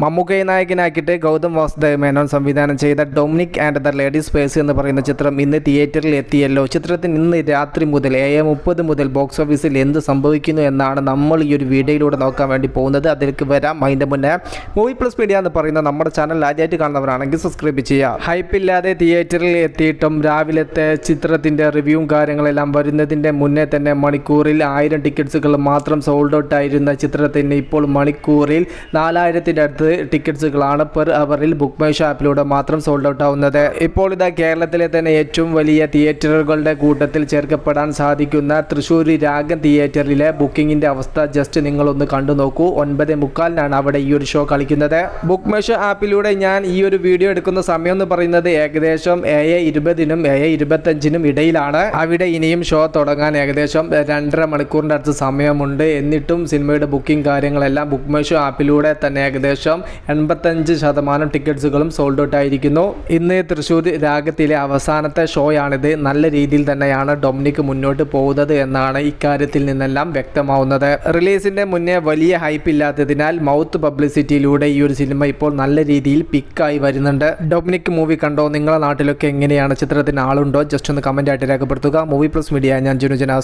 മമ്മൂക്കയെ നായകനാക്കിയിട്ട് ഗൗതം വാസുദേവ് മേനോൻ സംവിധാനം ചെയ്ത Dominic and the ladies purse എന്ന് പറയുന്ന ചിത്രം ഇന്ന് തിയേറ്ററിൽ എത്തിയല്ലോ. ചിത്രത്തിന് ഇന്ന് രാത്രി മുതൽ 7:30 മുതൽ ബോക്സ് ഓഫീസിൽ എന്ത് സംഭവിക്കുന്നു എന്നാണ് നമ്മൾ ഈ ഒരു വീഡിയോയിലൂടെ നോക്കാൻ വേണ്ടി പോകുന്നത്. അതിലേക്ക് വരാം. അതിൻ്റെ മുന്നേ മൂവി പ്ലസ് മീഡിയ എന്ന് പറയുന്ന നമ്മുടെ ചാനൽ ആദ്യമായിട്ട് കാണുന്നവരാണെങ്കിൽ സബ്സ്ക്രൈബ് ചെയ്യുക. ഹൈപ്പില്ലാതെ തിയേറ്ററിൽ എത്തിയിട്ടും രാവിലത്തെ ചിത്രത്തിൻ്റെ റിവ്യൂവും കാര്യങ്ങളെല്ലാം വരുന്നതിൻ്റെ മുന്നേ തന്നെ മണിക്കൂറിൽ 1000 ടിക്കറ്റ്സുകൾ മാത്രം സോൾഡ് ഔട്ട് ആയിരുന്ന ചിത്രത്തിന് ഇപ്പോൾ മണിക്കൂറിൽ 4000-ൻ്റെ അടുത്ത് ടിക്കറ്റ്സുകളാണ് പെർ അവറിൽ ബുക്ക് മൈ ഷോ ആപ്പിലൂടെ മാത്രം സോൾഡ് ഔട്ട് ആവുന്നത്. ഇപ്പോൾ ഇതാ കേരളത്തിലെ തന്നെ ഏറ്റവും വലിയ തിയേറ്ററുകളുടെ കൂട്ടത്തിൽ ചേർക്കപ്പെടാൻ സാധിക്കുന്ന തൃശ്ശൂർ രാഗം തിയേറ്ററിലെ ബുക്കിങ്ങിൻ്റെ അവസ്ഥ ജസ്റ്റ് നിങ്ങളൊന്ന് കണ്ടു നോക്കൂ. 9:45 അവിടെ ഈ ഒരു ഷോ കളിക്കുന്നത്. ബുക്ക് മൈ ഷോ ആപ്പിലൂടെ ഞാൻ ഈ ഒരു വീഡിയോ എടുക്കുന്ന സമയം എന്ന് പറയുന്നത് ഏകദേശം 7:20-നും 7:25-നും ഇടയിലാണ്. അവിടെ ഇനിയും ഷോ തുടങ്ങാൻ ഏകദേശം 2.5 മണിക്കൂറിൻ്റെ അടുത്ത് സമയമുണ്ട്. എന്നിട്ടും സിനിമയുടെ ബുക്കിംഗ് കാര്യങ്ങളെല്ലാം ബുക്ക് മൈ ഷോ ആപ്പിലൂടെ തന്നെ ഏകദേശം 85% ടിക്കറ്റ്സുകളും സോൾഡ് ഔട്ട് ആയിരിക്കുന്നു. ഇന്ന് തൃശ്ശൂർ രാഗത്തിലെ അവസാനത്തെ ഷോയാണിത്. നല്ല രീതിയിൽ തന്നെയാണ് ഡൊമിനിക് മുന്നോട്ട് പോകുന്നത് എന്നാണ് ഇക്കാര്യത്തിൽ നിന്നെല്ലാം വ്യക്തമാവുന്നത്. റിലീസിന്റെ മുന്നേ വലിയ ഹൈപ്പ് ഇല്ലാത്തതിനാൽ മൗത്ത് പബ്ലിസിറ്റിയിലൂടെ ഈ ഒരു സിനിമ ഇപ്പോൾ നല്ല രീതിയിൽ പിക്കായി വരുന്നുണ്ട്. ഡൊമിനിക് മൂവി കണ്ടോ? നിങ്ങളുടെ നാട്ടിലൊക്കെ എങ്ങനെയാണ്? ചിത്രത്തിന് ആളുണ്ടോ? ജസ്റ്റ് ഒന്ന് കമന്റ് ആയിട്ട് രേഖപ്പെടുത്തുക. മൂവി പ്ലസ് മീഡിയ, ഞാൻ ജിനു ജനാസ്.